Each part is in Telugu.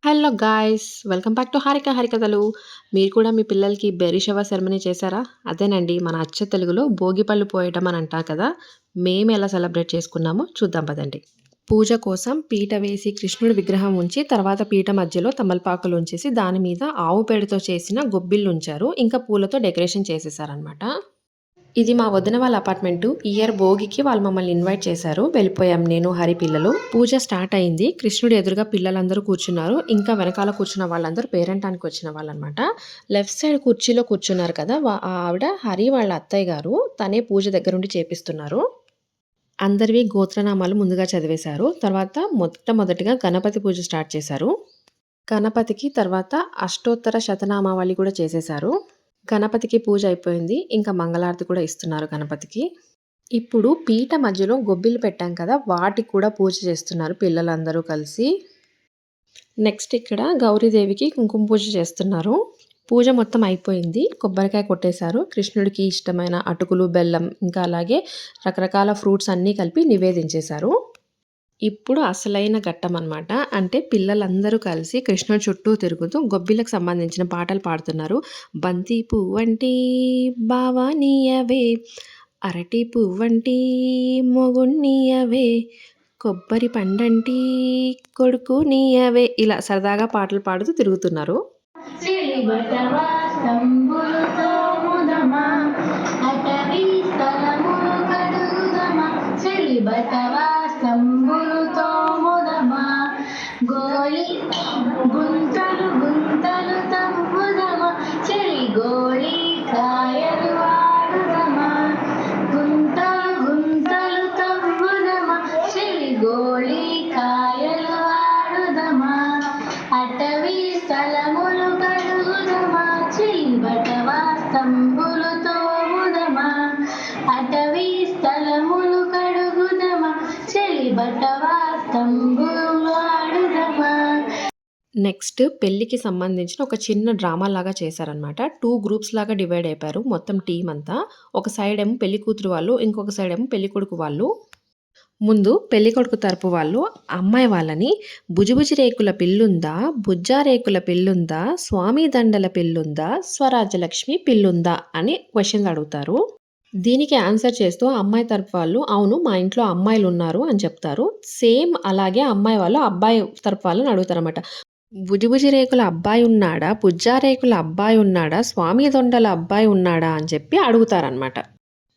Hello guys! Welcome back to Harika హరికథలు. మీరు కూడా మీ పిల్లలకి బెర్రీ షవర్ సెరమనీ చేశారా? అదేనండి మన అచ్చ తెలుగులో భోగి పళ్ళు పోయటం అని అంటాం కదా! మేము ఎలా సెలబ్రేట్ చేసుకున్నామో చూద్దాం పదండి. పూజ కోసం పీట వేసి కృష్ణుడి విగ్రహం ఉంచి తర్వాత పీట మధ్యలో తమలపాకులు ఉంచేసి దాని మీద ఆవు పేడతో చేసిన గొబ్బిళ్ళు ఉంచారు. ఇంకా పూలతో డెకరేషన్ చేసేసారనమాట. ఇది మా వదిన వాళ్ళ అపార్ట్మెంటు. ఈ ఇయర్ భోగికి వాళ్ళు మమ్మల్ని ఇన్వైట్ చేశారు. వెళ్ళిపోయాం నేను, హరి పిల్లలు. పూజ స్టార్ట్ అయింది. కృష్ణుడు ఎదురుగా పిల్లలందరూ కూర్చున్నారు. ఇంకా వెనకాల కూర్చున్న వాళ్ళందరూ పేరంటానికి వచ్చిన వాళ్ళనమాట. లెఫ్ట్ సైడ్ కుర్చీలో కూర్చున్నారు కదా! ఆవిడ హరి వాళ్ళ అత్తయ్య గారు. తనే పూజ దగ్గరుండి చేపిస్తున్నారు. అందరివి గోత్రనామాలు ముందుగా చదివేశారు. తర్వాత మొట్టమొదటిగా గణపతి పూజ స్టార్ట్ చేశారు. గణపతికి తర్వాత అష్టోత్తర శతనామావళి కూడా చేసేశారు. గణపతికి పూజ అయిపోయింది. ఇంకా మంగళారతి కూడా ఇస్తున్నారు గణపతికి. ఇప్పుడు పీట మధ్యలో గొబ్బిళ్ళు పెట్టాం కదా! వాటికి కూడా పూజ చేస్తున్నారు పిల్లలందరూ కలిసి. నెక్స్ట్ ఇక్కడ గౌరీదేవికి కుంకుమ పూజ చేస్తున్నారు. పూజ మొత్తం అయిపోయింది. కొబ్బరికాయ కొట్టేశారు. కృష్ణుడికి ఇష్టమైన అటుకులు, బెల్లం ఇంకా అలాగే రకరకాల ఫ్రూట్స్ అన్నీ కలిపి నివేదించేశారు. ఇప్పుడు అసలైన ఘట్టం అనమాట. అంటే పిల్లలందరూ కలిసి కృష్ణుడి చుట్టూ తిరుగుతూ గొబ్బిళ్ళకి సంబంధించిన పాటలు పాడుతున్నారు. బంతి పువ్వంటి బావనీయవే, అరటి పువ్వంటి మొగుణ్ణీయవే, కొబ్బరి పండంటి కొడుకునీయవే, ఇలా సరదాగా పాటలు పాడుతూ తిరుగుతున్నారు. సంబులుతో ముదమా గోలి గుంతలు గుంతలు తమ్ముదమా చెలి గోలి కాయలు ఆడుదమా గుంతలు గుంతలు తమ్ముదమా చెలి గోలి కాయలు ఆడుదమా అటవీ స్థలములు కడుగుదమా చెలి బటవా సంబులుతో ముదమా అటవీ స్థలములు కడుగుదమా చెలి బటవా సంబులు ఆడుదమా. నెక్స్ట్ పెళ్ళికి సంబంధించిన ఒక చిన్న డ్రామా లాగా చేశారనమాట. 2 గ్రూప్స్ లాగా డివైడ్ అయిపోయారు మొత్తం టీం అంతా. ఒక సైడ్ ఏమో పెళ్లి కూతురు వాళ్ళు, ఇంకొక సైడ్ ఏమో పెళ్లి కొడుకు వాళ్ళు. ముందు పెళ్లి కొడుకు తరపు వాళ్ళు అమ్మాయి వాళ్ళని భుజభుజి రేకుల పిల్లుందా, బుజ్జా రేకుల పిల్లుందా, స్వామి దండల పిల్లుందా, స్వరాజ్యలక్ష్మి పిల్లుందా అని క్వశ్చన్స్ అడుగుతారు. దీనికి ఆన్సర్ చేస్తూ అమ్మాయి తరపు వాళ్ళు అవును మా ఇంట్లో అమ్మాయిలు ఉన్నారు అని చెప్తారు. సేమ్ అలాగే అమ్మాయి వాళ్ళు అబ్బాయి తరపు వాళ్ళని అడుగుతారన్నమాట. భుజభుజి రేకుల అబ్బాయి ఉన్నాడా, బుజ్జా రేకుల అబ్బాయి ఉన్నాడా, స్వామి దొండల అబ్బాయి ఉన్నాడా అని చెప్పి అడుగుతారనమాట.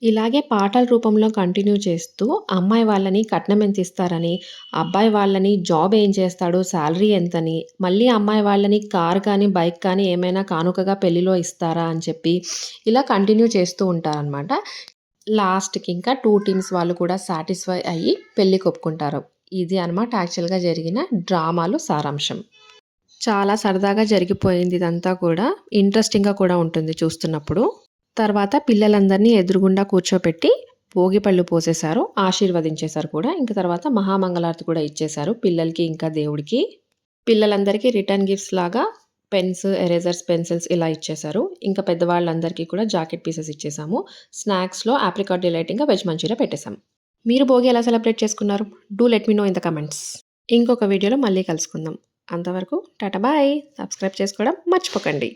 ఇలాగే పాటల రూపంలో కంటిన్యూ చేస్తూ అమ్మాయి వాళ్ళని కట్నం ఎంత ఇస్తారని, అబ్బాయి వాళ్ళని జాబ్ ఏం చేస్తాడు, శాలరీ ఎంతని, మళ్ళీ అమ్మాయి వాళ్ళని కార్ కానీ బైక్ కానీ ఏమైనా కానుకగా పెళ్లిలో ఇస్తారా అని చెప్పి ఇలా కంటిన్యూ చేస్తూ ఉంటారనమాట. లాస్ట్కి ఇంకా 2 టీమ్స్ వాళ్ళు కూడా సాటిస్ఫై అయ్యి పెళ్ళికి ఒప్పుకుంటారు. ఇది అనమాట యాక్చువల్గా జరిగిన డ్రామాలు సారాంశం. చాలా సరదాగా జరిగిపోయింది ఇదంతా కూడా. ఇంట్రెస్టింగ్గా కూడా ఉంటుంది చూస్తున్నప్పుడు. తర్వాత పిల్లలందరినీ ఎదురుగుండా కూర్చోపెట్టి భోగిపళ్ళు పోసేశారు, ఆశీర్వదించేశారు కూడా. ఇంకా తర్వాత మహామంగళారతి కూడా ఇచ్చేశారు పిల్లలకి ఇంకా దేవుడికి. పిల్లలందరికీ రిటర్న్ గిఫ్ట్స్ లాగా పెన్స్, ఎరేజర్స్, పెన్సిల్స్ ఇలా ఇచ్చేశారు. ఇంకా పెద్దవాళ్ళందరికీ కూడా జాకెట్ పీసెస్ ఇచ్చేసాము. స్నాక్స్లో ఆప్రికాట్ డిలైట్ ఇంకా వెజ్ మంచూరియా పెట్టేశాం. మీరు భోగి ఎలా సెలబ్రేట్ చేసుకున్నారు? Do let me know in the comments. ఇంకొక వీడియోలో మళ్ళీ కలుసుకుందాం. అంతవరకు టాటా బాయ్. సబ్స్క్రైబ్ చేసుకోవడం మర్చిపోకండి.